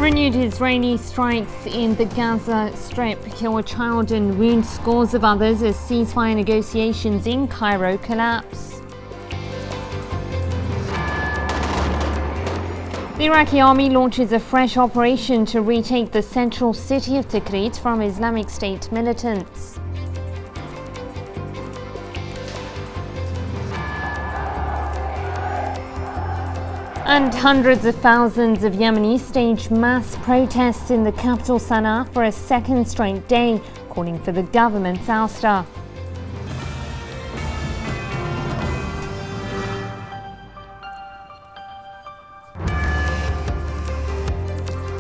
Renewed Israeli strikes in the Gaza Strip kill a child and wound scores of others as ceasefire negotiations in Cairo collapse. The Iraqi army launches a fresh operation to retake the central city of Tikrit from Islamic State militants. And hundreds of thousands of Yemenis staged mass protests in the capital Sana'a for a second straight day, calling for the government's ouster.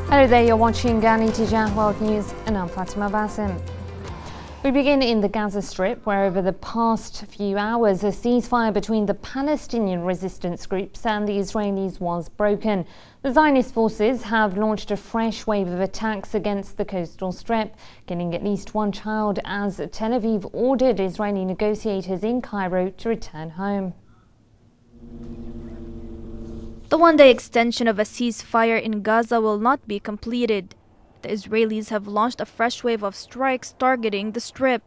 Hello there, you're watching Ghani Tijah World News and I'm Fatima Basim. We begin in the Gaza Strip, where over the past few hours, a ceasefire between the Palestinian resistance groups and the Israelis was broken. The Zionist forces have launched a fresh wave of attacks against the coastal strip, killing at least one child as Tel Aviv ordered Israeli negotiators in Cairo to return home. The one-day extension of a ceasefire in Gaza will not be completed. The Israelis have launched a fresh wave of strikes targeting the Strip.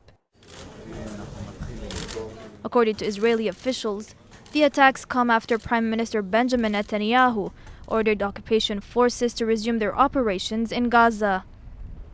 According to Israeli officials, the attacks come after Prime Minister Benjamin Netanyahu ordered occupation forces to resume their operations in Gaza.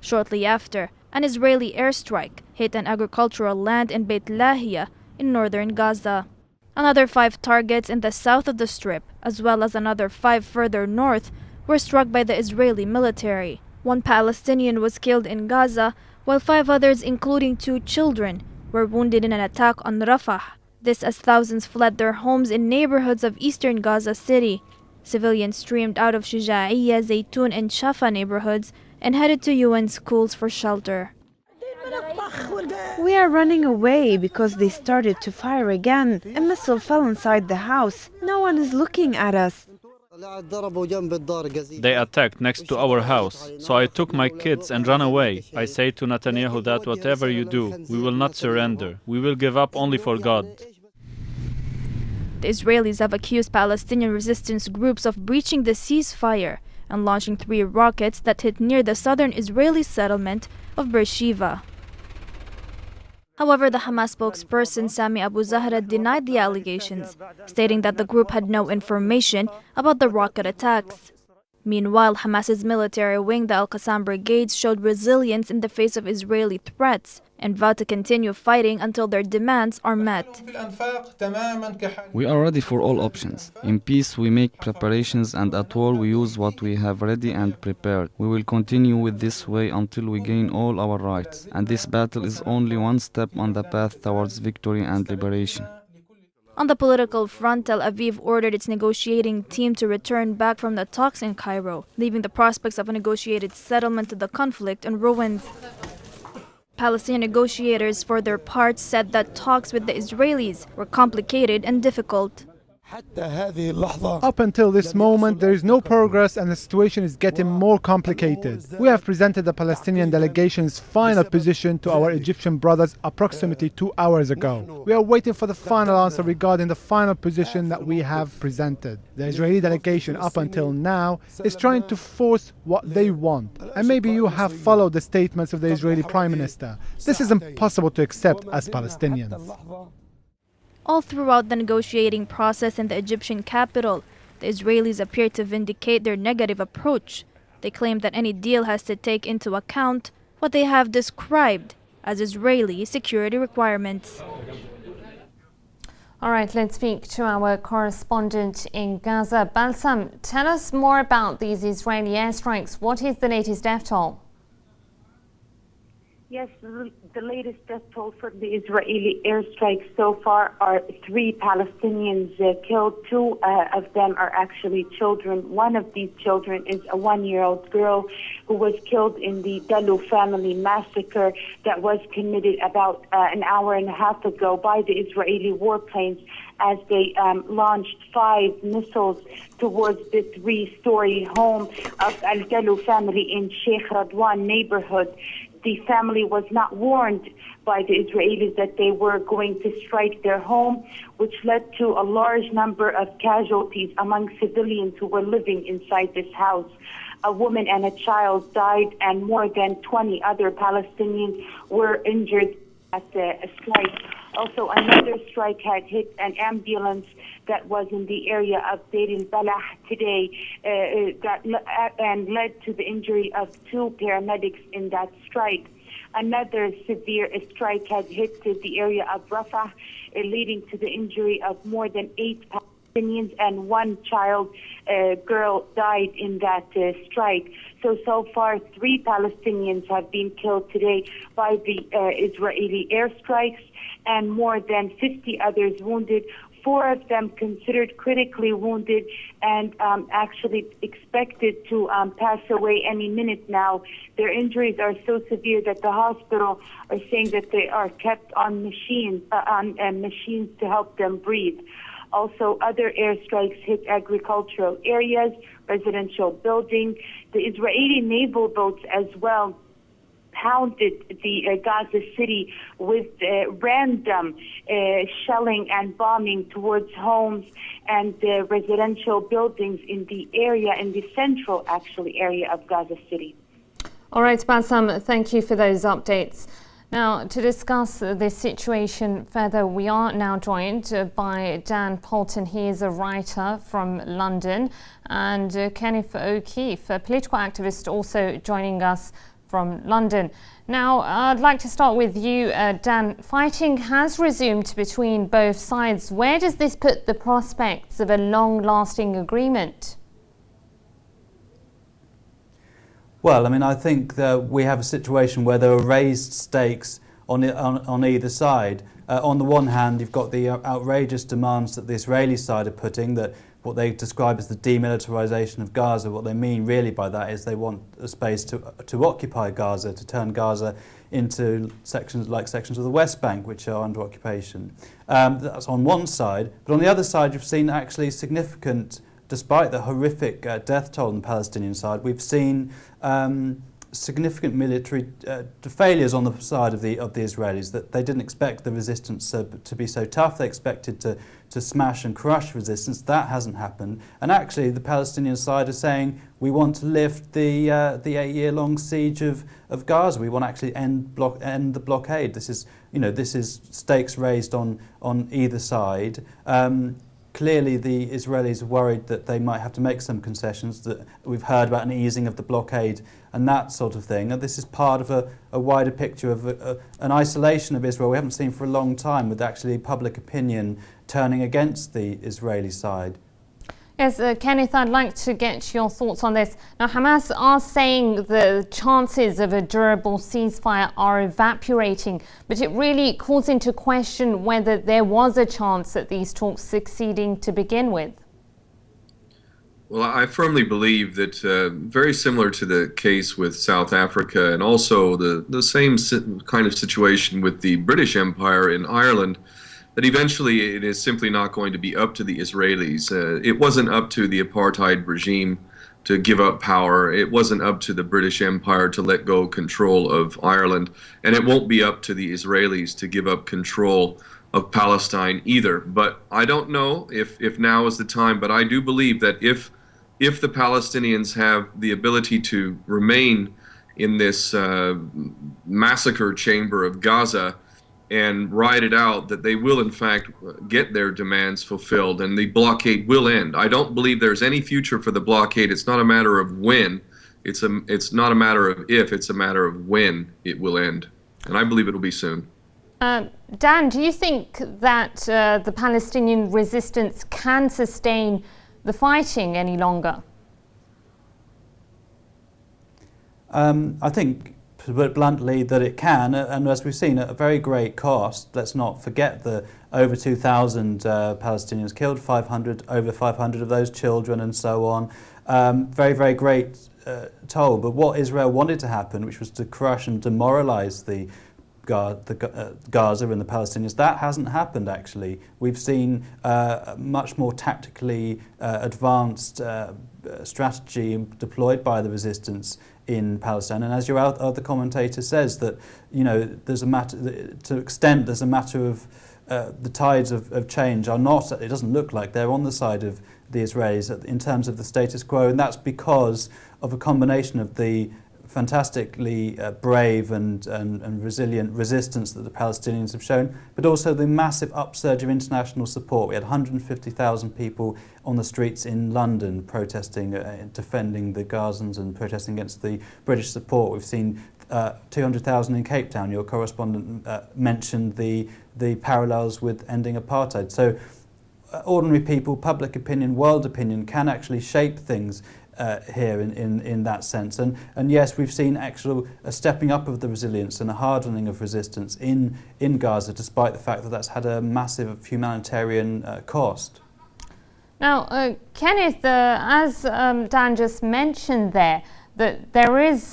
Shortly after, an Israeli airstrike hit an agricultural land in Beit Lahia in northern Gaza. Another 5 targets in the south of the Strip, as well as another 5 further north, were struck by the Israeli military. 1 Palestinian was killed in Gaza, while 5 others, including 2 children, were wounded in an attack on Rafah. This as thousands fled their homes in neighborhoods of eastern Gaza City. Civilians streamed out of Shuja'iyya, Zaytun, and Shafa neighborhoods and headed to UN schools for shelter. We are running away because they started to fire again. A missile fell inside the house. No one is looking at us. They attacked next to our house, so I took my kids and ran away. I say to Netanyahu that whatever you do, we will not surrender. We will give up only for God. The Israelis have accused Palestinian resistance groups of breaching the ceasefire and launching 3 rockets that hit near the southern Israeli settlement of Beersheva. However, the Hamas spokesperson Sami Abu Zahra denied the allegations, stating that the group had no information about the rocket attacks. Meanwhile, Hamas's military wing, the Al-Qassam brigades, showed resilience in the face of Israeli threats and vowed to continue fighting until their demands are met. We are ready for all options. In peace, we make preparations, and at war, we use what we have ready and prepared. We will continue with this way until we gain all our rights. And this battle is only one step on the path towards victory and liberation. On the political front, Tel Aviv ordered its negotiating team to return back from the talks in Cairo, leaving the prospects of a negotiated settlement to the conflict in ruins. Palestinian negotiators, for their part, said that talks with the Israelis were complicated and difficult. Up until this moment, there is no progress and the situation is getting more complicated. We have presented the Palestinian delegation's final position to our Egyptian brothers approximately 2 hours ago. We are waiting for the final answer regarding the final position that we have presented. The Israeli delegation up until now is trying to force what they want. And maybe you have followed the statements of the Israeli Prime Minister. This is impossible to accept as Palestinians. All throughout the negotiating process in the Egyptian capital, the Israelis appear to vindicate their negative approach. They claim that any deal has to take into account what they have described as Israeli security requirements. All right, let's speak to our correspondent in Gaza. Balsam, tell us more about these Israeli airstrikes. What is the latest death toll? Yes, the latest death toll from the Israeli airstrikes so far are 3 Palestinians killed. 2 of them are actually children. One of these children is a 1-year-old girl who was killed in the Dalu family massacre that was committed about an hour and a half ago by the Israeli warplanes as they launched 5 missiles towards the 3-story home of Al-Dalu family in Sheikh Radwan neighborhood. The family was not warned by the Israelis that they were going to strike their home, which led to a large number of casualties among civilians who were living inside this house. A woman and a child died, and more than 20 other Palestinians were injured at the strike. Also, another strike had hit an ambulance that was in the area of Deir al-Balah today, and led to the injury of 2 paramedics in that strike. Another severe strike had hit the area of Rafah, leading to the injury of more than 8 Palestinians, and 1 child girl died in that strike. So far, 3 Palestinians have been killed today by the Israeli airstrikes, and more than 50 others wounded. 4 of them considered critically wounded and actually expected to pass away any minute now. Their injuries are so severe that the hospital are saying that they are kept on machines to help them breathe. Also, other airstrikes hit agricultural areas, residential buildings. The Israeli naval boats as well pounded the Gaza City with random shelling and bombing towards homes and residential buildings in the area, in the central, actually, area of Gaza City. All right, Bassam, thank you for those updates. Now, to discuss this situation further, we are now joined by Dan Poulton. He is a writer from London, and Kenneth O'Keefe, a political activist, also joining us from London. Now, I'd like to start with you, Dan. Fighting has resumed between both sides. Where does this put the prospects of a long-lasting agreement? Well, I mean, I think that we have a situation where there are raised stakes on either side. On the one hand, you've got the outrageous demands that the Israeli side are putting, that what they describe as the demilitarization of Gaza. What they mean really by that is they want a space to occupy Gaza, to turn Gaza into sections of the West Bank, which are under occupation. That's on one side. But on the other side, you've seen actually significant, despite the horrific death toll on the Palestinian side, we've seen significant military failures on the side of the Israelis. That they didn't expect the resistance to be so tough. They expected to smash and crush resistance. That hasn't happened. And actually, the Palestinian side is saying we want to lift the 8-year-long siege of Gaza. We want to actually end the blockade. This is stakes raised on either side. Clearly, the Israelis are worried that they might have to make some concessions. That we've heard about an easing of the blockade and that sort of thing. And this is part of a wider picture of an isolation of Israel we haven't seen for a long time, with actually public opinion turning against the Israeli side. Yes, Kenneth, I'd like to get your thoughts on this. Now, Hamas are saying the chances of a durable ceasefire are evaporating, but it really calls into question whether there was a chance at these talks succeeding to begin with. Well, I firmly believe that very similar to the case with South Africa, and also the same kind of situation with the British Empire in Ireland, that eventually it is simply not going to be up to the Israelis. It wasn't up to the apartheid regime to give up power. It wasn't up to the British Empire to let go control of Ireland. And it won't be up to the Israelis to give up control of Palestine either. But I don't know if now is the time, but I do believe that if the Palestinians have the ability to remain in this massacre chamber of Gaza and ride it out, that they will in fact get their demands fulfilled and the blockade will end. I don't believe there's any future for the blockade. It's not a matter of when. It's not a matter of if, it's a matter of when it will end. And I believe it'll be soon. Dan, do you think that the Palestinian resistance can sustain the fighting any longer? I think, to put it bluntly, that it can, and as we've seen, at a very great cost. Let's not forget the over 2,000 Palestinians killed, over 500 of those children and so on. Very, very great toll. But what Israel wanted to happen, which was to crush and demoralize the Gaza and the Palestinians. That hasn't happened, actually. We've seen a much more tactically advanced strategy deployed by the resistance in Palestine. And as your other commentator says, that there's a matter, to extent there's a matter of the tides of change are not, it doesn't look like they're on the side of the Israelis in terms of the status quo, and that's because of a combination of the fantastically brave and resilient resistance that the Palestinians have shown, but also the massive upsurge of international support. We had 150,000 people on the streets in London protesting, defending the Gazans and protesting against the British support. We've seen 200,000 in Cape Town. Your correspondent mentioned the parallels with ending apartheid. So ordinary people, public opinion, world opinion can actually shape things here in that sense. And yes, we've seen actual a stepping up of the resilience and a hardening of resistance in Gaza, despite the fact that that's had a massive humanitarian cost. Now, Kenneth, as Dan just mentioned there, that there is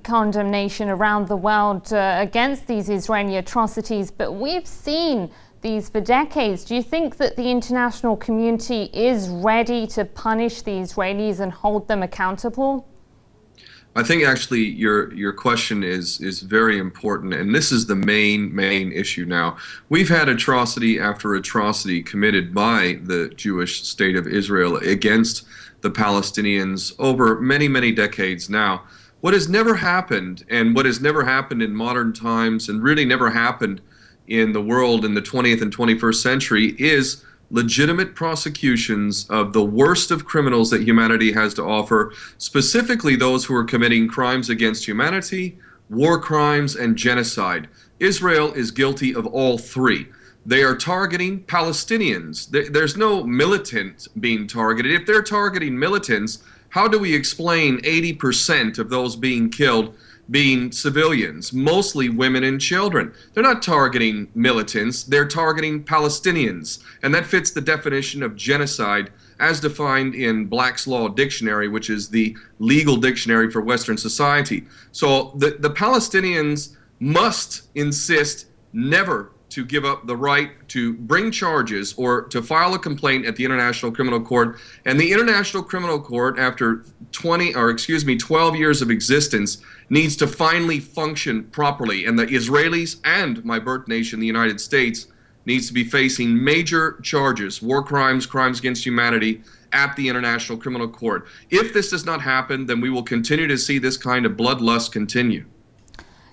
condemnation around the world against these Israeli atrocities, but we've seen these for decades. Do you think that the international community is ready to punish the Israelis and hold them accountable? I think actually your question is very important, and this is the main issue now. We've had atrocity after atrocity committed by the Jewish state of Israel against the Palestinians over many decades now. What has never happened, and what has never happened in modern times, and really never happened in the world in the 20th and 21st century, is legitimate prosecutions of the worst of criminals that humanity has to offer, specifically those who are committing crimes against humanity, war crimes, and genocide. Israel is guilty of all three. They are targeting Palestinians. There's no militant being targeted. If they're targeting militants, how do we explain 80% of those being killed being civilians, mostly women and children? They're not targeting militants, they're targeting Palestinians. And that fits the definition of genocide as defined in Black's Law Dictionary, which is the legal dictionary for Western society. So the Palestinians must insist never to give up the right to bring charges or to file a complaint at the International Criminal Court. And the International Criminal Court, after 12 years of existence, needs to finally function properly. And the Israelis and my birth nation, the United States, needs to be facing major charges, war crimes, crimes against humanity, at the International Criminal Court. If this does not happen, then we will continue to see this kind of bloodlust continue.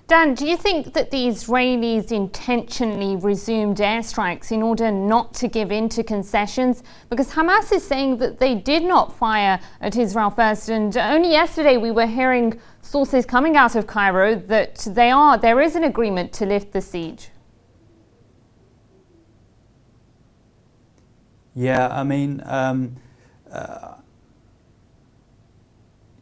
Dan, do you think that the Israelis intentionally resumed airstrikes in order not to give in to concessions? Because Hamas is saying that they did not fire at Israel first, and only yesterday we were hearing sources coming out of Cairo that there is an agreement to lift the siege. Yeah, I mean,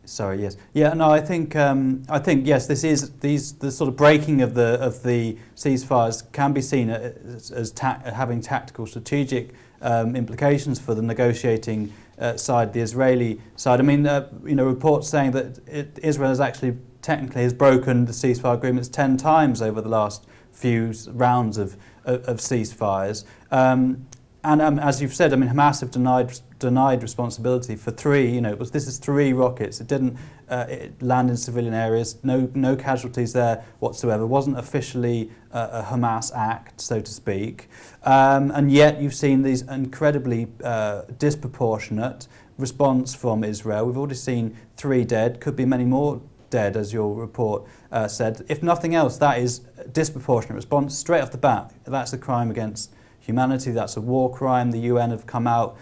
sorry. Yes. Yeah. No. I think yes. The sort of breaking of the ceasefires can be seen as having tactical, strategic implications for the negotiating side, the Israeli side. I mean, reports saying that Israel has actually technically has broken the ceasefire agreements 10 times over the last few rounds of ceasefires. And as you've said, I mean, Hamas have denied responsibility for three. This is 3 rockets. It didn't land in civilian areas. No casualties there whatsoever. It wasn't officially a Hamas act, so to speak. And yet you've seen these incredibly disproportionate response from Israel. We've already seen 3 dead. Could be many more dead, as your report said. If nothing else, that is a disproportionate response straight off the bat. That's a crime against humanity, that's a war crime. The UN have come out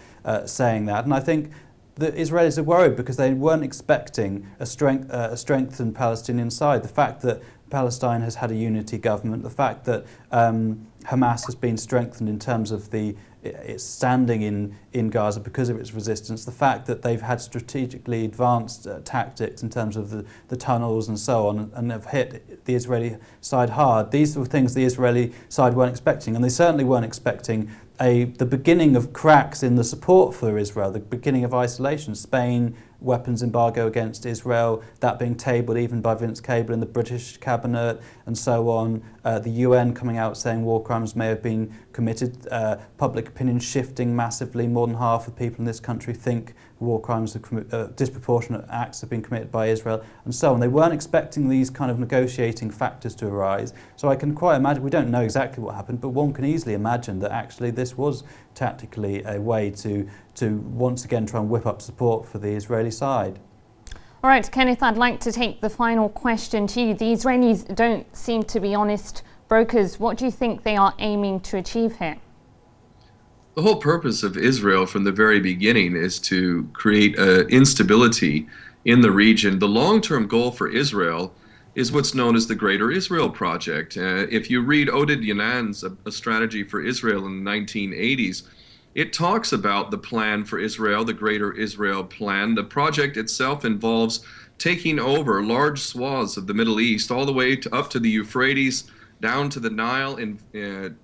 saying that. And I think the Israelis are worried because they weren't expecting a strengthened Palestinian side. The fact that Palestine has had a unity government, the fact that Hamas has been strengthened in terms of its standing in Gaza because of its resistance, the fact that they've had strategically advanced tactics in terms of the tunnels and so on, and have hit the Israeli side hard. These were things the Israeli side weren't expecting, and they certainly weren't expecting the beginning of cracks in the support for Israel, the beginning of isolation. Spain weapons embargo against Israel, that being tabled even by Vince Cable in the British cabinet, and so on. The UN coming out saying war crimes may have been committed. Public opinion shifting massively. More than half of people in this country think war crimes, disproportionate acts have been committed by Israel, and so on. They weren't expecting these kind of negotiating factors to arise. So I can quite imagine, we don't know exactly what happened, but one can easily imagine that actually this was tactically a way to once again try and whip up support for the Israeli side. All right, Kenneth, I'd like to take the final question to you. The Israelis don't seem to be honest brokers. What do you think they are aiming to achieve here? The whole purpose of Israel from the very beginning is to create instability in the region. The long-term goal for Israel is what's known as the Greater Israel Project. If you read Oded Yanan's A Strategy for Israel in the 1980s, it talks about the plan for Israel, the Greater Israel Plan. The project itself involves taking over large swaths of the Middle East, all the way up to the Euphrates, down to the Nile, in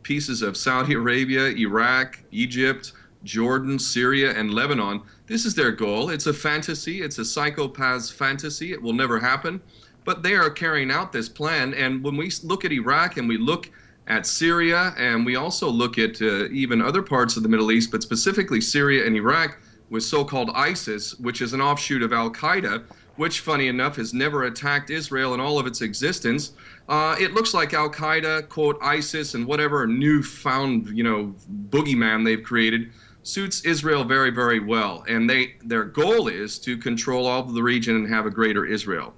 pieces of Saudi Arabia, Iraq, Egypt, Jordan, Syria, and Lebanon. This is their goal. It's a fantasy. It's a psychopath's fantasy. It will never happen. But they are carrying out this plan. And when we look at Iraq and we look at Syria, and we also look at even other parts of the Middle East, but specifically Syria and Iraq, with so-called ISIS, which is an offshoot of Al-Qaeda, which, funny enough, has never attacked Israel in all of its existence. It looks like Al-Qaeda, quote, ISIS, and whatever newfound, boogeyman they've created suits Israel very, very well. And their goal is to control all of the region and have a greater Israel.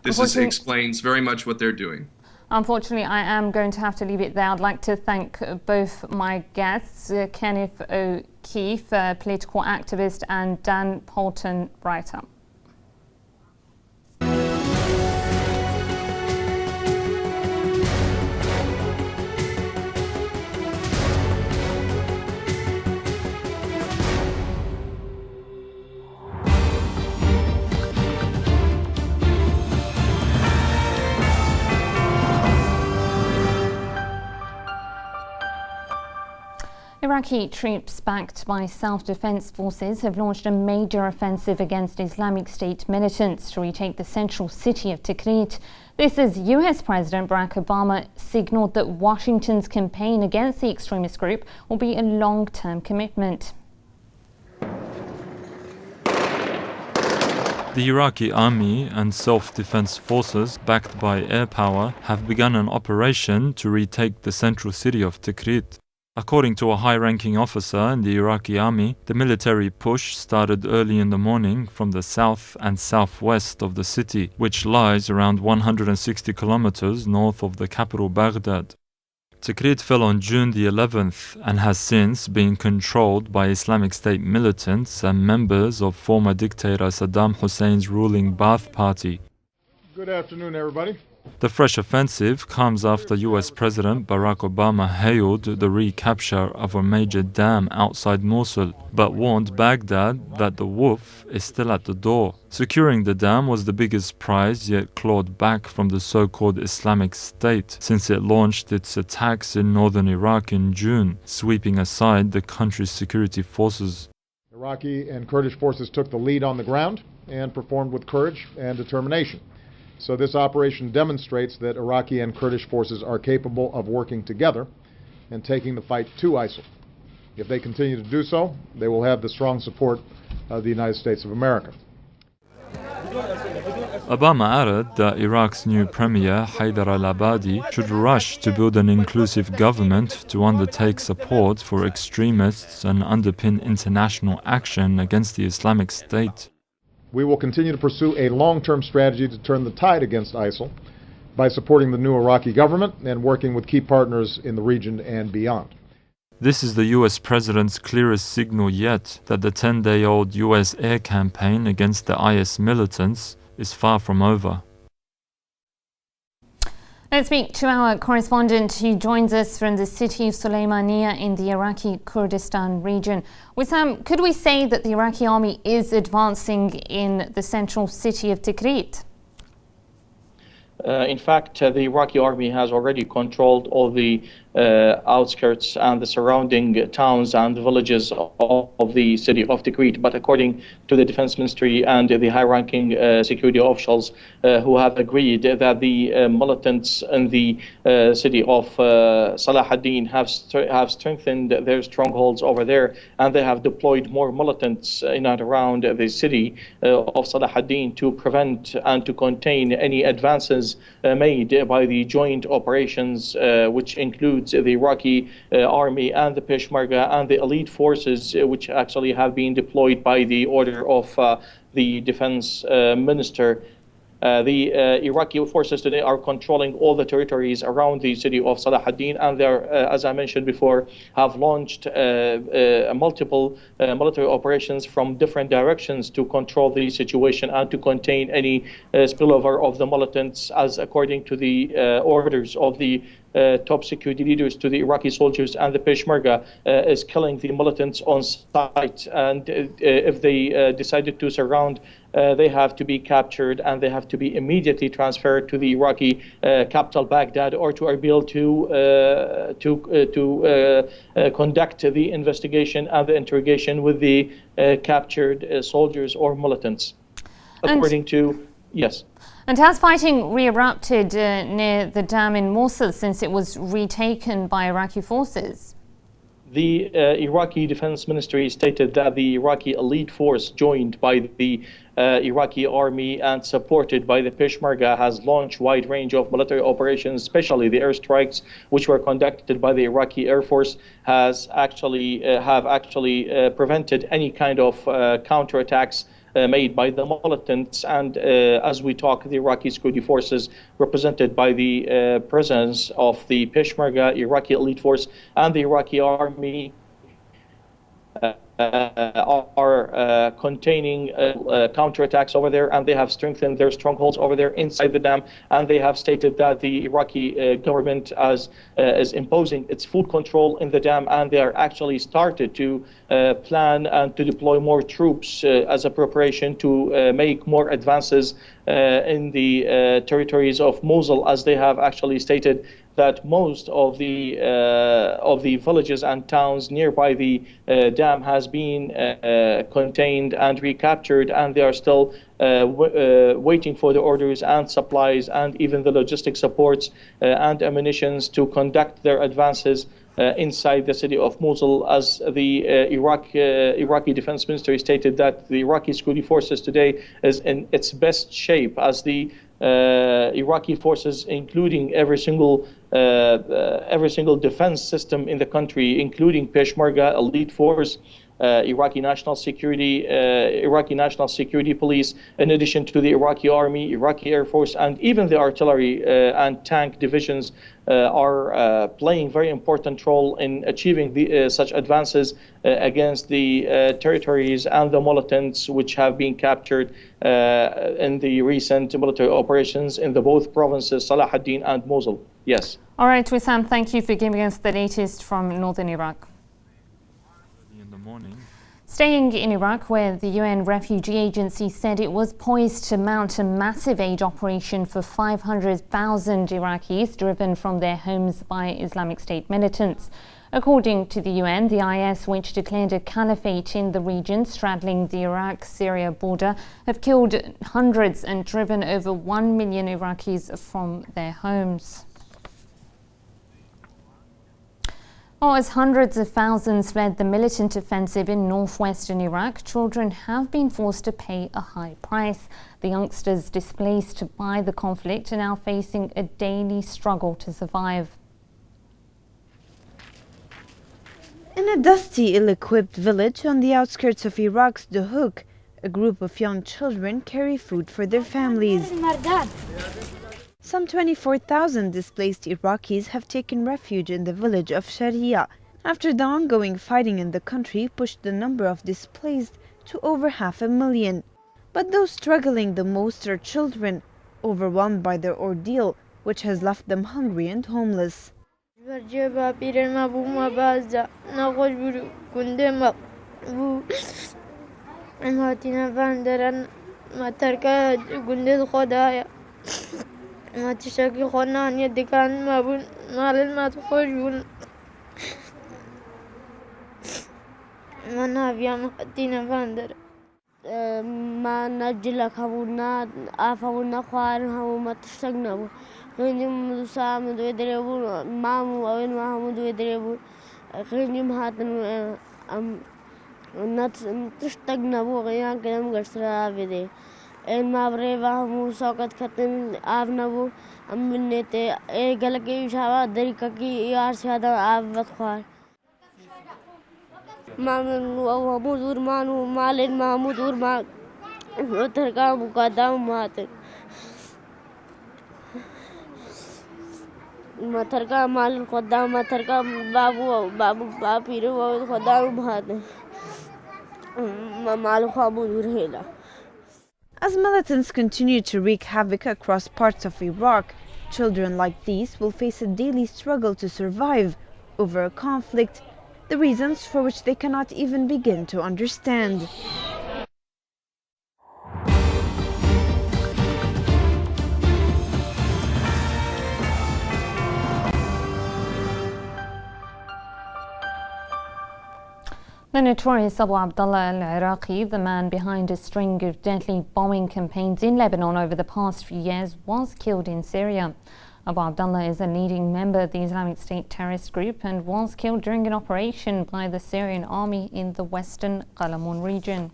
This explains very much what they're doing. Unfortunately, I am going to have to leave it there. I'd like to thank both my guests, Kenneth O'Keefe, political activist, and Dan Poulton, writer. Iraqi troops backed by self-defense forces have launched a major offensive against Islamic State militants to retake the central city of Tikrit. This as US President Barack Obama signaled that Washington's campaign against the extremist group will be a long-term commitment. The Iraqi army and self-defense forces, backed by air power, have begun an operation to retake the central city of Tikrit. According to a high-ranking officer in the Iraqi army, the military push started early in the morning from the south and southwest of the city, which lies around 160 kilometers north of the capital Baghdad. Tikrit fell on June the 11th and has since been controlled by Islamic State militants and members of former dictator Saddam Hussein's ruling Ba'ath Party. Good afternoon, everybody. The fresh offensive comes after US President Barack Obama hailed the recapture of a major dam outside Mosul, but warned Baghdad that the wolf is still at the door. Securing the dam was the biggest prize yet clawed back from the so-called Islamic State since it launched its attacks in northern Iraq in June, sweeping aside the country's security forces. Iraqi and Kurdish forces took the lead on the ground and performed with courage and determination. So this operation demonstrates that Iraqi and Kurdish forces are capable of working together and taking the fight to ISIL. If they continue to do so, they will have the strong support of the United States of America. Obama added that Iraq's new premier, Haider al-Abadi, should rush to build an inclusive government to undertake support for extremists and underpin international action against the Islamic State. We will continue to pursue a long-term strategy to turn the tide against ISIL by supporting the new Iraqi government and working with key partners in the region and beyond. This is the US president's clearest signal yet that the 10-day-old US air campaign against the IS militants is far from over. Let's speak to our correspondent who joins us from the city of Sulaymaniyah in the Iraqi Kurdistan region. Wissam, could we say that the Iraqi army is advancing in the central city of Tikrit? In fact, the Iraqi army has already controlled all the outskirts and the surrounding towns and villages of the city of Tikrit. But according to the Defense Ministry and the high-ranking security officials who have agreed that the militants in the city of Salah ad-Din have strengthened their strongholds over there, and they have deployed more militants in and around the city of Salah ad-Din to prevent and to contain any advances made by the joint operations, which includes the Iraqi army and the Peshmerga and the elite forces, which actually have been deployed by the order of the defense minister. The Iraqi forces today are controlling all the territories around the city of Salah ad-Din, and they are, as I mentioned before, have launched multiple military operations from different directions to control the situation and to contain any spillover of the militants, as according to the orders of the top security leaders to the Iraqi soldiers, and the Peshmerga is killing the militants on sight, and if they decided to surround, they have to be captured and they have to be immediately transferred to the Iraqi capital Baghdad or to Erbil to conduct the investigation and the interrogation with the captured soldiers or militants, according to, yes. And has fighting re-erupted near the dam in Mosul since it was retaken by Iraqi forces? The Iraqi Defense Ministry stated that the Iraqi elite force, joined by the Iraqi army and supported by the Peshmerga, has launched a wide range of military operations, especially the airstrikes, which were conducted by the Iraqi Air Force, have actually prevented any kind of counterattacks made by the militants. And as we talk, the Iraqi security forces, represented by the presence of the Peshmerga, Iraqi elite force, and the Iraqi army, are containing counterattacks over there, and they have strengthened their strongholds over there inside the dam. And they have stated that the Iraqi government is imposing its full control in the dam, and they are actually started to plan and to deploy more troops as a preparation to make more advances in the territories of Mosul, as they have actually stated that most of the villages and towns nearby the dam has been contained and recaptured, and they are still waiting for the orders and supplies and even the logistic supports and ammunitions to conduct their advances inside the city of Mosul, as the Iraqi Defense Ministry stated that the Iraqi security forces today is in its best shape, as the Iraqi forces, including every single defense system in the country, including Peshmerga, elite force, Iraqi National Security Police, in addition to the Iraqi Army, Iraqi Air Force, and even the artillery and tank divisions are playing very important role in achieving such advances against the territories and the militants which have been captured in the recent military operations in the both provinces, Salah ad-Din and Mosul. Yes. All right, Wissam, thank you for giving us the latest from northern Iraq. Staying in Iraq, where the UN Refugee Agency said it was poised to mount a massive aid operation for 500,000 Iraqis driven from their homes by Islamic State militants. According to the UN, the IS, which declared a caliphate in the region straddling the Iraq-Syria border, have killed hundreds and driven over 1 million Iraqis from their homes. Well, as hundreds of thousands fled the militant offensive in northwestern Iraq, children have been forced to pay a high price. The youngsters displaced by the conflict are now facing a daily struggle to survive. In a dusty, ill-equipped village on the outskirts of Iraq's Duhok, a group of young children carry food for their families. Some 24,000 displaced Iraqis have taken refuge in the village of Sharia after the ongoing fighting in the country pushed the number of displaced to over 500,000. But those struggling the most are children, overwhelmed by their ordeal, which has left them hungry and homeless. ما تشتكي خلنا عن يدك عن ما بن نال ما تخرجون ما نافيا مقتين فاندر ما نجلك هونا أفونا خوارها وما تشتغنوا خنجم مسامد ويدربون مامو أو ما هم ويدربون خنجم هاتن أم تشتغنوا غيان كلام قصرا بدي إن ما بريبا هم ساقط كتن آبنابو أمنيته قلقي شوا دريكا كي يار سيادا آب خوار ما من ومدور مانو مالين ما مدور ما تركا مقدام ماتك ما تركا مال قدام ما تركا بابو بيرو قدام ماتك ما مال خابو دور هلا. As militants continue to wreak havoc across parts of Iraq, children like these will face a daily struggle to survive over a conflict, the reasons for which they cannot even begin to understand. The notorious Abu Abdullah al-Iraqi, the man behind a string of deadly bombing campaigns in Lebanon over the past few years, was killed in Syria. Abu Abdullah is a leading member of the Islamic State terrorist group and was killed during an operation by the Syrian army in the western Qalamun region.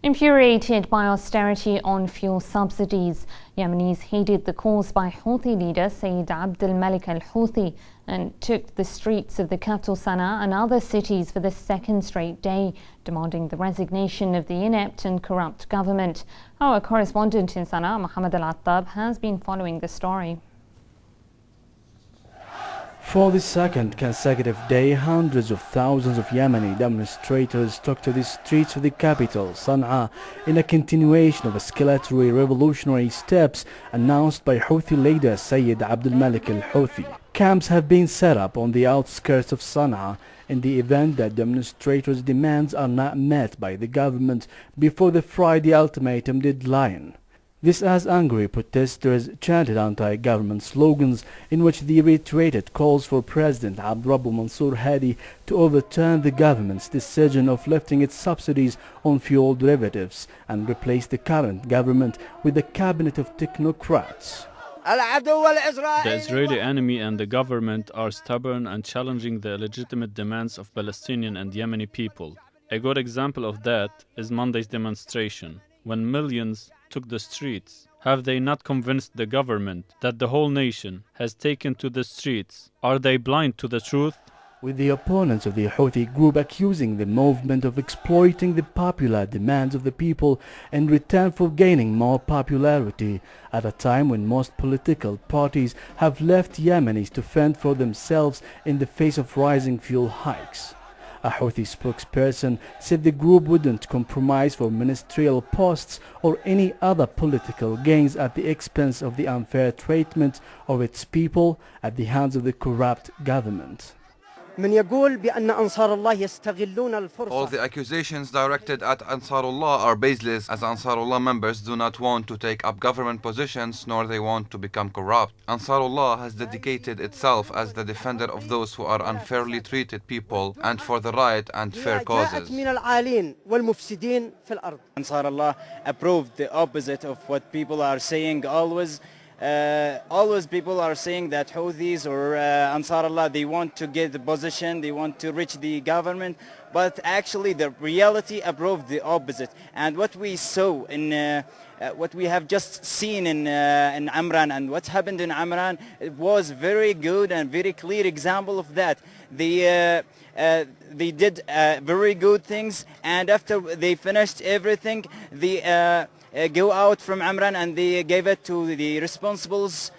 Infuriated by austerity on fuel subsidies, Yemenis heeded the calls by Houthi leader Sayyid Abdul Malik al-Houthi and took the streets of the capital Sana'a and other cities for the second straight day, demanding the resignation of the inept and corrupt government. Our correspondent in Sana'a, Mohammed Al-Attab, has been following the story. For the second consecutive day, hundreds of thousands of Yemeni demonstrators took to the streets of the capital, Sana'a, in a continuation of escalatory revolutionary steps announced by Houthi leader Sayyid Abdul Malik al-Houthi. Camps have been set up on the outskirts of Sana'a in the event that demonstrators' demands are not met by the government before the Friday ultimatum deadline. This as angry protesters chanted anti-government slogans in which they reiterated calls for President Abdrabbu Mansour Hadi to overturn the government's decision of lifting its subsidies on fuel derivatives and replace the current government with a cabinet of technocrats. The Israeli enemy and the government are stubborn and challenging the legitimate demands of Palestinian and Yemeni people. A good example of that is Monday's demonstration, when millions took the streets. Have they not convinced the government that the whole nation has taken to the streets? Are they blind to the truth? With the opponents of the Houthi group accusing the movement of exploiting the popular demands of the people in return for gaining more popularity at a time when most political parties have left Yemenis to fend for themselves in the face of rising fuel hikes. A Houthi spokesperson said the group wouldn't compromise for ministerial posts or any other political gains at the expense of the unfair treatment of its people at the hands of the corrupt government. All the accusations directed at Ansarullah are baseless, as Ansarullah members do not want to take up government positions nor they want to become corrupt. Ansarullah has dedicated itself as the defender of those who are unfairly treated people and for the right and fair causes. Ansarullah approved the opposite of what people are saying always. Always people are saying that Houthis or Ansarullah, they want to get the position, they want to reach the government, but actually the reality approved the opposite. And what we saw in what we have just seen in Amran and what happened in Amran, it was very good and very clear example of that. They did very good things, and after they finished everything, they go out from Amran and they gave it to the responsibles.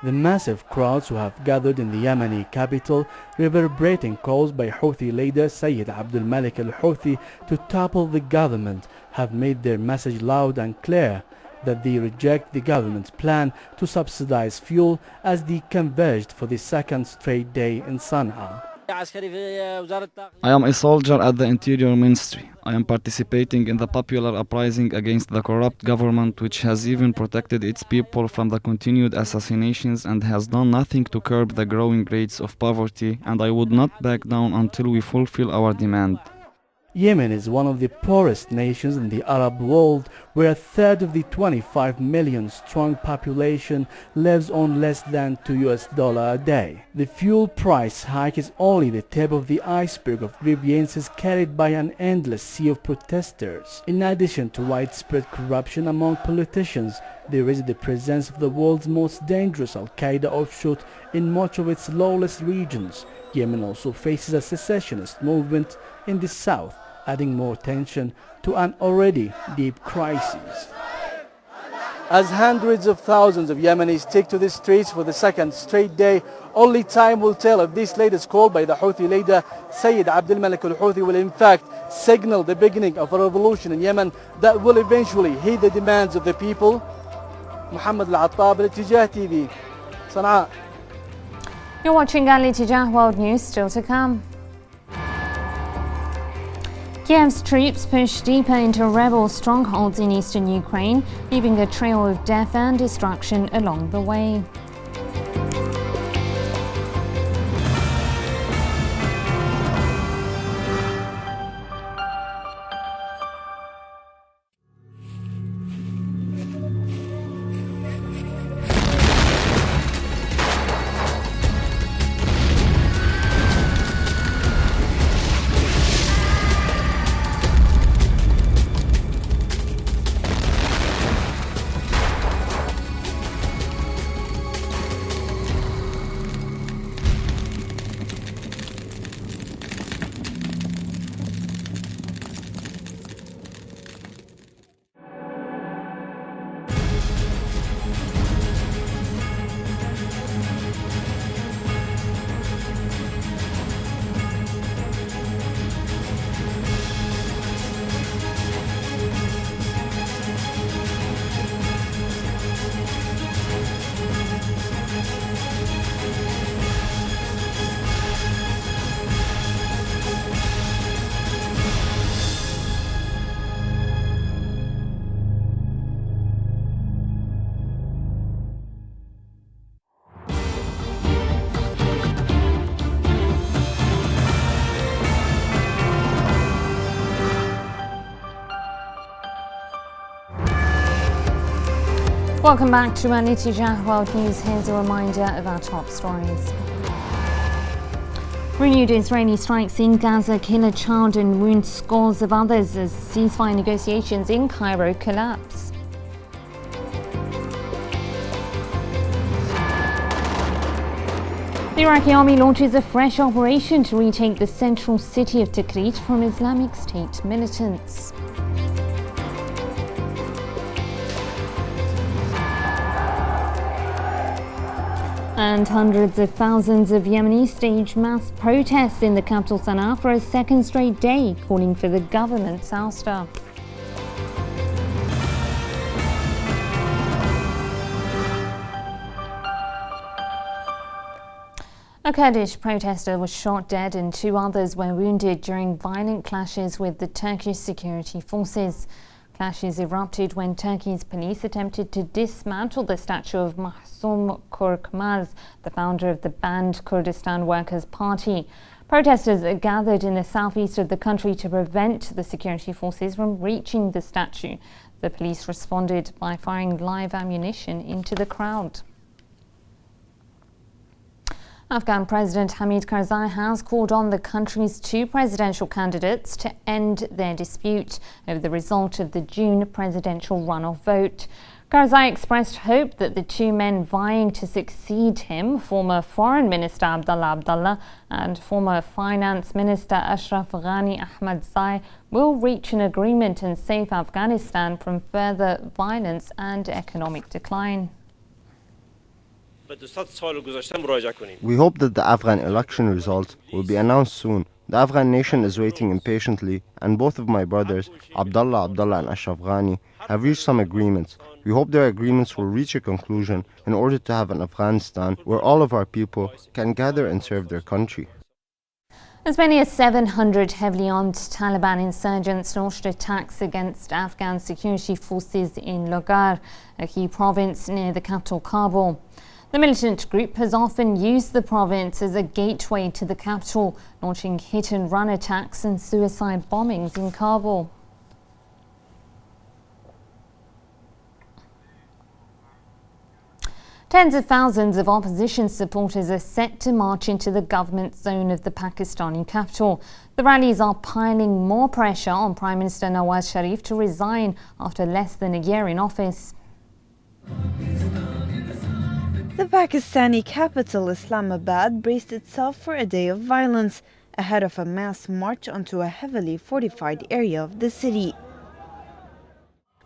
The massive crowds who have gathered in the Yemeni capital, reverberating calls by Houthi leader Sayyid Abdul Malik al-Houthi to topple the government, have made their message loud and clear that they reject the government's plan to subsidize fuel as they converged for the second straight day in Sana'a. I am a soldier at the Interior Ministry. I am participating in the popular uprising against the corrupt government, which has even protected its people from the continued assassinations and has done nothing to curb the growing rates of poverty, and I would not back down until we fulfill our demand. Yemen is one of the poorest nations in the Arab world, where a third of the 25 million strong population lives on less than $2 a day. The fuel price hike is only the tip of the iceberg of grievances carried by an endless sea of protesters. In addition to widespread corruption among politicians, there is the presence of the world's most dangerous Al-Qaeda offshoot in much of its lawless regions. Yemen also faces a secessionist movement in the south, adding more tension to an already deep crisis. As hundreds of thousands of Yemenis take to the streets for the second straight day, only time will tell if this latest call by the Houthi leader Sayyid Abdel Malik al-Houthi will in fact signal the beginning of a revolution in Yemen that will eventually heed the demands of the people. Muhammad Al-Attab, Al-Ittijah TV, Sana'a. You're watching Al-Ittijah World News, still to come. Kiev's troops push deeper into rebel strongholds in eastern Ukraine, leaving a trail of death and destruction along the way. Welcome back to Al-Ittijah World News. Here's a reminder of our top stories. Renewed Israeli strikes in Gaza kill a child and wound scores of others as ceasefire negotiations in Cairo collapse. The Iraqi army launches a fresh operation to retake the central city of Tikrit from Islamic State militants. And hundreds of thousands of Yemenis staged mass protests in the capital Sana'a for a second straight day, calling for the government's ouster. A Kurdish protester was shot dead and 2 others were wounded during violent clashes with the Turkish security forces. Clashes erupted when Turkey's police attempted to dismantle the statue of Mahsum Korkmaz, the founder of the banned Kurdistan Workers' Party. Protesters gathered in the southeast of the country to prevent the security forces from reaching the statue. The police responded by firing live ammunition into the crowd. Afghan President Hamid Karzai has called on the country's 2 presidential candidates to end their dispute over the result of the June presidential runoff vote. Karzai expressed hope that the 2 men vying to succeed him, former Foreign Minister Abdullah Abdullah and former Finance Minister Ashraf Ghani Ahmadzai, will reach an agreement and save Afghanistan from further violence and economic decline. We hope that the Afghan election results will be announced soon. The Afghan nation is waiting impatiently, and both of my brothers, Abdullah and Ashraf Ghani, have reached some agreements. We hope their agreements will reach a conclusion in order to have an Afghanistan where all of our people can gather and serve their country. As many as 700 heavily armed Taliban insurgents launched attacks against Afghan security forces in Logar, a key province near the capital Kabul. The militant group has often used the province as a gateway to the capital, launching hit-and-run attacks and suicide bombings in Kabul. Tens of thousands of opposition supporters are set to march into the government zone of the Pakistani capital. The rallies are piling more pressure on Prime Minister Nawaz Sharif to resign after less than a year in office. The Pakistani capital, Islamabad, braced itself for a day of violence ahead of a mass march onto a heavily fortified area of the city.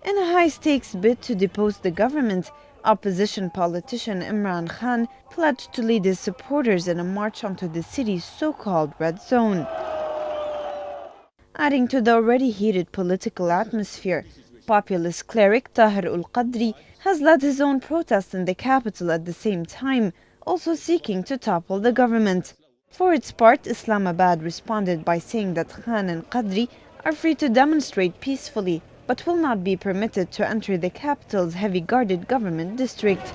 In a high-stakes bid to depose the government, opposition politician Imran Khan pledged to lead his supporters in a march onto the city's so-called red zone. Adding to the already heated political atmosphere, populist cleric Tahir ul-Qadri has led his own protest in the capital at the same time, also seeking to topple the government. For its part, Islamabad responded by saying that Khan and Qadri are free to demonstrate peacefully, but will not be permitted to enter the capital's heavy-guarded government district.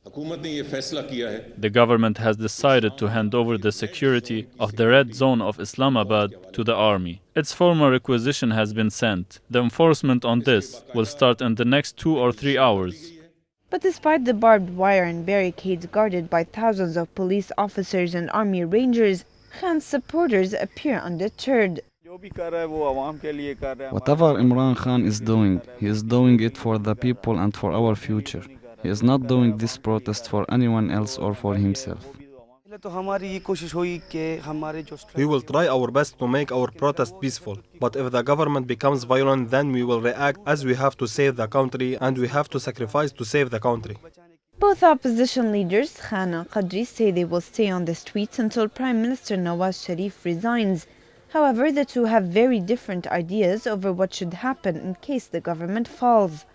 The government has decided to hand over the security of the red zone of Islamabad to the army. Its formal requisition has been sent. The enforcement on this will start in the next 2 or 3 hours. But despite the barbed wire and barricades guarded by thousands of police officers and army rangers, Khan's supporters appear undeterred. Whatever Imran Khan is doing, he is doing it for the people and for our future. He is not doing this protest for anyone else or for himself. We will try our best to make our protest peaceful, but if the government becomes violent, then we will react, as we have to save the country and we have to sacrifice to save the country. Both opposition leaders, Khan and Qadri, say they will stay on the streets until Prime Minister Nawaz Sharif resigns. However, the two have very different ideas over what should happen in case the government falls.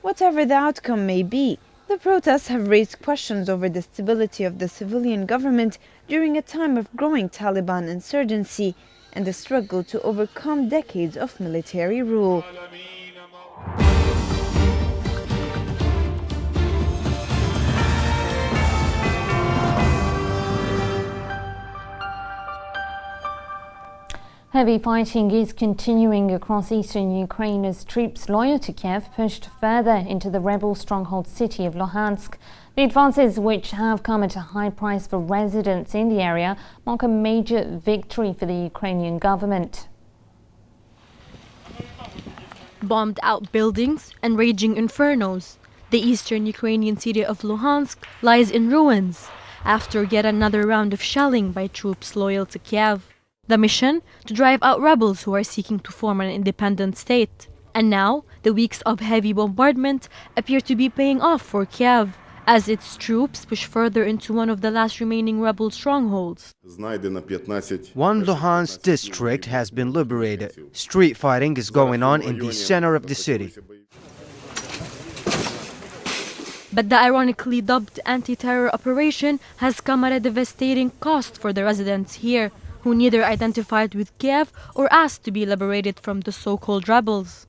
Whatever the outcome may be, the protests have raised questions over the stability of the civilian government during a time of growing Taliban insurgency and the struggle to overcome decades of military rule. Heavy fighting is continuing across eastern Ukraine as troops loyal to Kiev pushed further into the rebel stronghold city of Luhansk. The advances, which have come at a high price for residents in the area, mark a major victory for the Ukrainian government. Bombed out buildings and raging infernos, the eastern Ukrainian city of Luhansk lies in ruins after yet another round of shelling by troops loyal to Kiev. The mission? To drive out rebels who are seeking to form an independent state. And now, the weeks of heavy bombardment appear to be paying off for Kiev, as its troops push further into one of the last remaining rebel strongholds. One Luhansk district has been liberated. Street fighting is going on in the center of the city. But the ironically dubbed anti-terror operation has come at a devastating cost for the residents here, who neither identified with Kiev or asked to be liberated from the so-called rebels.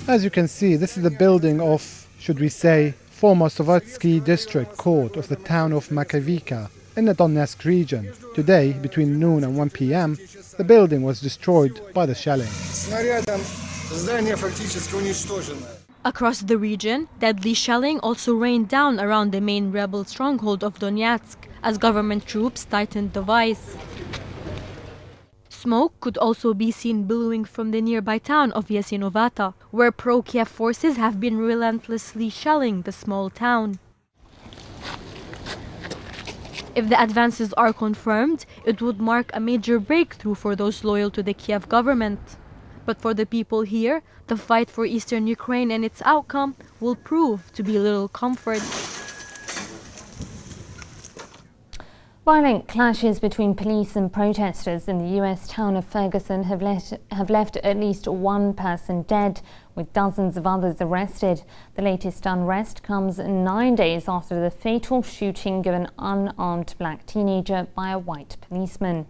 As you can see, this is the building of, should we say, former Sovietsky district court of the town of Makivka in the Donetsk region. Today, between noon and 1 p.m., the building was destroyed by the shelling. Across the region, deadly shelling also rained down around the main rebel stronghold of Donetsk as government troops tightened the vise. Smoke could also be seen billowing from the nearby town of Yasinovata, where pro-Kiev forces have been relentlessly shelling the small town. If the advances are confirmed, it would mark a major breakthrough for those loyal to the Kiev government. But for the people here, the fight for eastern Ukraine and its outcome will prove to be little comfort. Violent clashes between police and protesters in the US town of Ferguson have left at least one person dead, with dozens of others arrested. The latest unrest comes 9 days after the fatal shooting of an unarmed black teenager by a white policeman.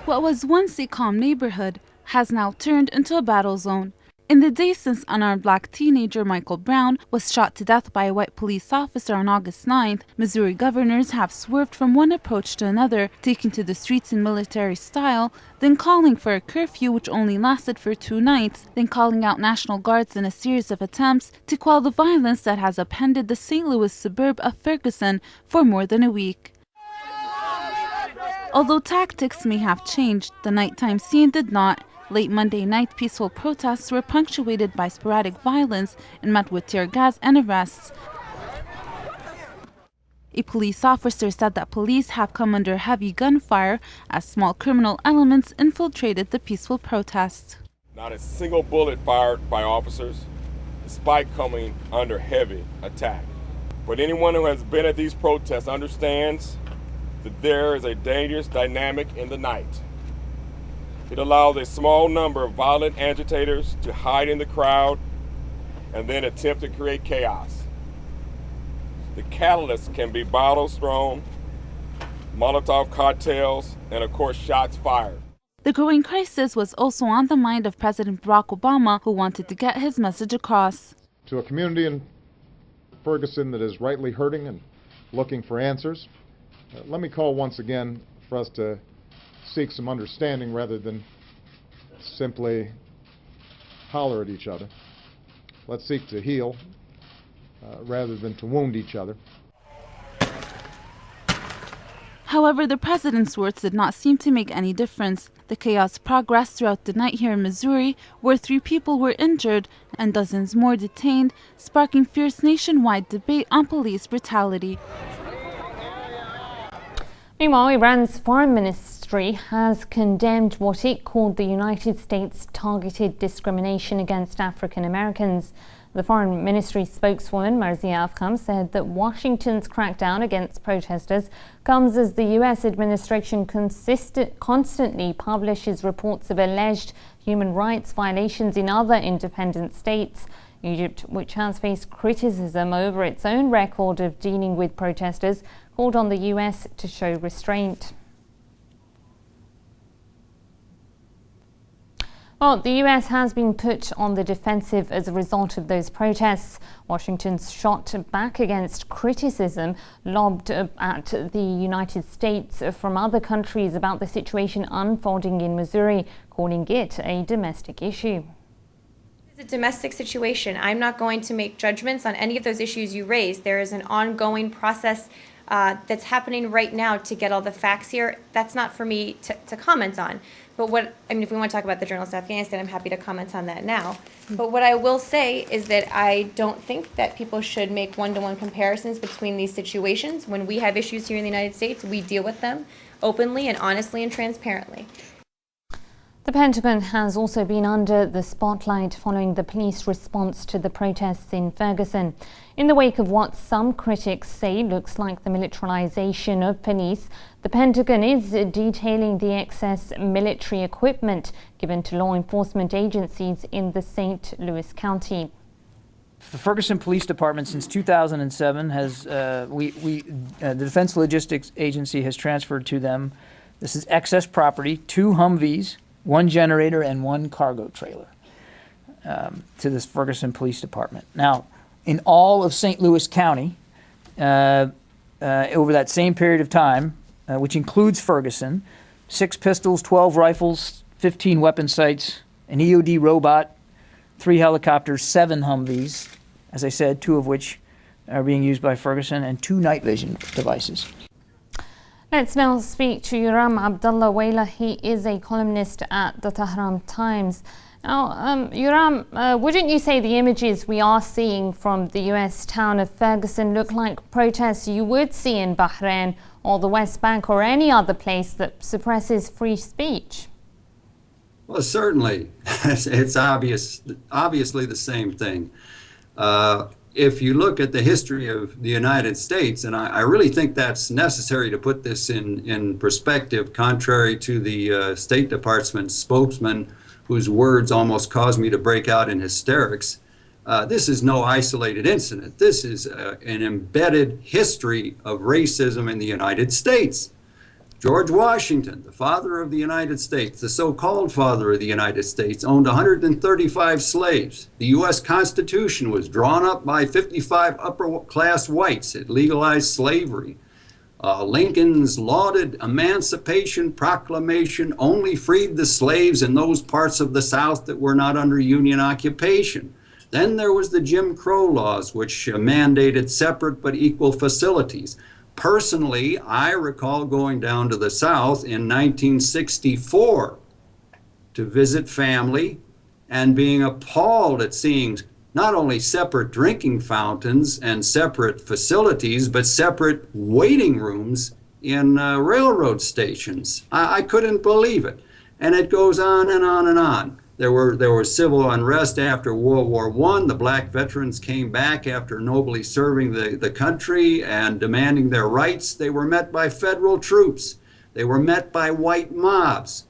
What was once a calm neighborhood has now turned into a battle zone. In the days since unarmed black teenager Michael Brown was shot to death by a white police officer on August 9th, Missouri governors have swerved from one approach to another, taking to the streets in military style, then calling for a curfew which only lasted for 2 nights, then calling out National Guards in a series of attempts to quell the violence that has upended the St. Louis suburb of Ferguson for more than a week. Although tactics may have changed, the nighttime scene did not. Late Monday night, peaceful protests were punctuated by sporadic violence and met with tear gas and arrests. A police officer said that police have come under heavy gunfire as small criminal elements infiltrated the peaceful protests. Not a single bullet fired by officers, despite coming under heavy attack. But anyone who has been at these protests understands that there is a dangerous dynamic in the night. It allows a small number of violent agitators to hide in the crowd and then attempt to create chaos. The catalyst can be bottles thrown, Molotov cocktails, and of course shots fired. The growing crisis was also on the mind of President Barack Obama, who wanted to get his message across. To a community in Ferguson that is rightly hurting and looking for answers, let me call once again for us to seek some understanding rather than simply holler at each other. Let's seek to heal rather than to wound each other. However, the president's words did not seem to make any difference. The chaos progressed throughout the night here in Missouri, where 3 people were injured and dozens more detained, sparking fierce nationwide debate on police brutality. Meanwhile, Iran's foreign ministry has condemned what it called the United States' targeted discrimination against African Americans. The foreign ministry spokeswoman, Marzia Afkham, said that Washington's crackdown against protesters comes as the US administration constantly publishes reports of alleged human rights violations in other independent states. Egypt, which has faced criticism over its own record of dealing with protesters, called on the US to show restraint. Well, the US has been put on the defensive as a result of those protests. Washington's shot back against criticism lobbed at the United States from other countries about the situation unfolding in Missouri, calling it a domestic issue. It's a domestic situation. I'm not going to make judgments on any of those issues you raised. There is an ongoing process that's happening right now to get all the facts here. That's not for me to comment on. But if we want to talk about the journalists in Afghanistan, I'm happy to comment on that now. But what I will say is that I don't think that people should make one-to-one comparisons between these situations. When we have issues here in the United States, we deal with them openly and honestly and transparently. The Pentagon has also been under the spotlight following the police response to the protests in Ferguson. In the wake of what some critics say looks like the militarization of police, the Pentagon is detailing the excess military equipment given to law enforcement agencies in the St. Louis County. The Ferguson Police Department since 2007 has, the Defense Logistics Agency has transferred to them, this is excess property, 2 Humvees, 1 generator and 1 cargo trailer to this Ferguson Police Department. Now, in all of St. Louis County, over that same period of time, which includes Ferguson, 6 pistols, 12 rifles, 15 weapon sights, an EOD robot, 3 helicopters, 7 Humvees, as I said, 2 of which are being used by Ferguson, and 2 night vision devices. Let's now speak to Yoram Abdullah Waila. He is a columnist at the Tehran Times. Now, Yoram, wouldn't you say the images we are seeing from the US town of Ferguson look like protests you would see in Bahrain or the West Bank or any other place that suppresses free speech? Well, certainly. It's obviously the same thing. if you look at the history of the United States, and I really think that's necessary to put this in perspective, contrary to the State Department spokesman, whose words almost caused me to break out in hysterics, this is no isolated incident. This is an embedded history of racism in the United States. George Washington, the father of the United States, the so-called father of the United States, owned 135 slaves. The U.S. Constitution was drawn up by 55 upper-class whites. It legalized slavery. Lincoln's lauded Emancipation Proclamation only freed the slaves in those parts of the South that were not under Union occupation. Then there was the Jim Crow laws, which mandated separate but equal facilities. Personally, I recall going down to the South in 1964 to visit family and being appalled at seeing not only separate drinking fountains and separate facilities, but separate waiting rooms in railroad stations. I couldn't believe it. And it goes on and on and on. There were civil unrest after World War I. The black veterans came back after nobly serving the country and demanding their rights. They were met by federal troops. They were met by white mobs.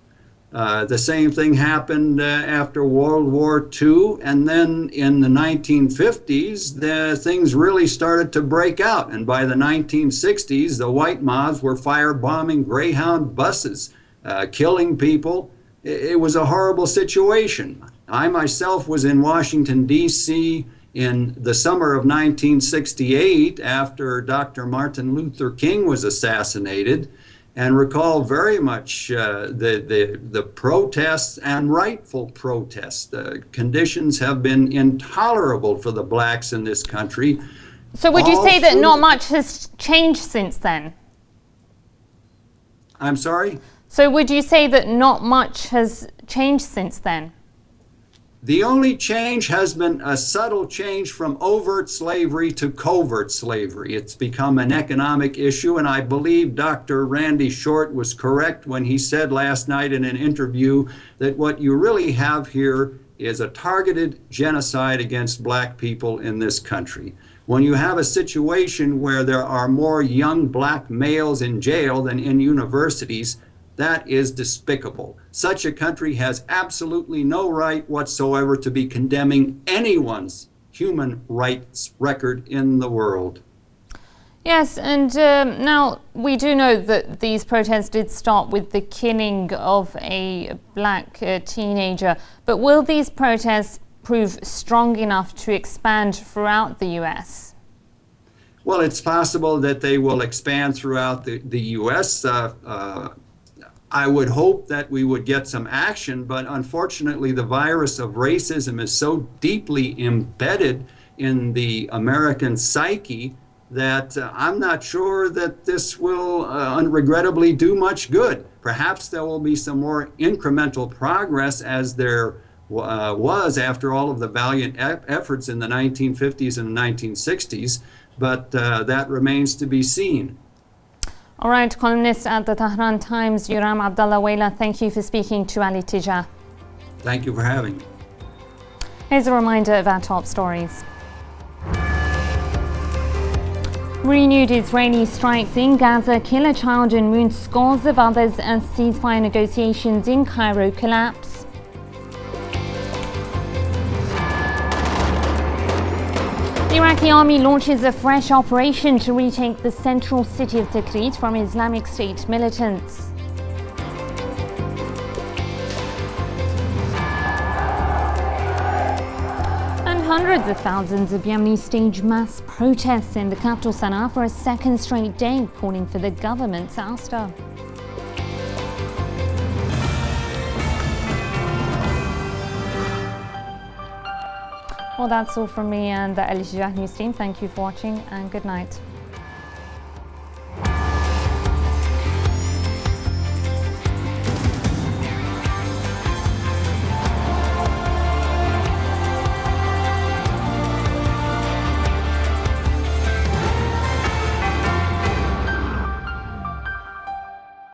The same thing happened after World War II, and then in the 1950s, things really started to break out. And by the 1960s, the white mobs were firebombing Greyhound buses, killing people. It was a horrible situation. I myself was in Washington, D.C. in the summer of 1968 after Dr. Martin Luther King was assassinated, and recall very much the protests and rightful protests. The conditions have been intolerable for the blacks in this country. So would you say that not much has changed since then? I'm sorry? So would you say that not much has changed since then? The only change has been a subtle change from overt slavery to covert slavery. It's become an economic issue, and I believe Dr. Randy Short was correct when he said last night in an interview that what you really have here is a targeted genocide against black people in this country. When you have a situation where there are more young black males in jail than in universities, that is despicable. Such a country has absolutely no right whatsoever to be condemning anyone's human rights record in the world. Yes, and now we do know that these protests did start with the killing of a black teenager, but will these protests prove strong enough to expand throughout the U.S.? Well, it's possible that they will expand throughout the U.S. I would hope that we would get some action, but unfortunately the virus of racism is so deeply embedded in the American psyche that I'm not sure that this will regrettably do much good. Perhaps there will be some more incremental progress, as there was after all of the valiant efforts in the 1950s and 1960s, but that remains to be seen. All right, columnist at the Tehran Times, Yoram Abdallah Wela, thank you for speaking to Ali Tijah. Thank you for having me. Here's a reminder of our top stories. Renewed Israeli strikes in Gaza kill a child and wound scores of others as ceasefire negotiations in Cairo collapse. The Iraqi army launches a fresh operation to retake the central city of Tikrit from Islamic State militants. And hundreds of thousands of Yemenis stage mass protests in the capital Sana'a for a second straight day, calling for the government's ouster. Well, that's all from me and the AEE News team. Thank you for watching and good night.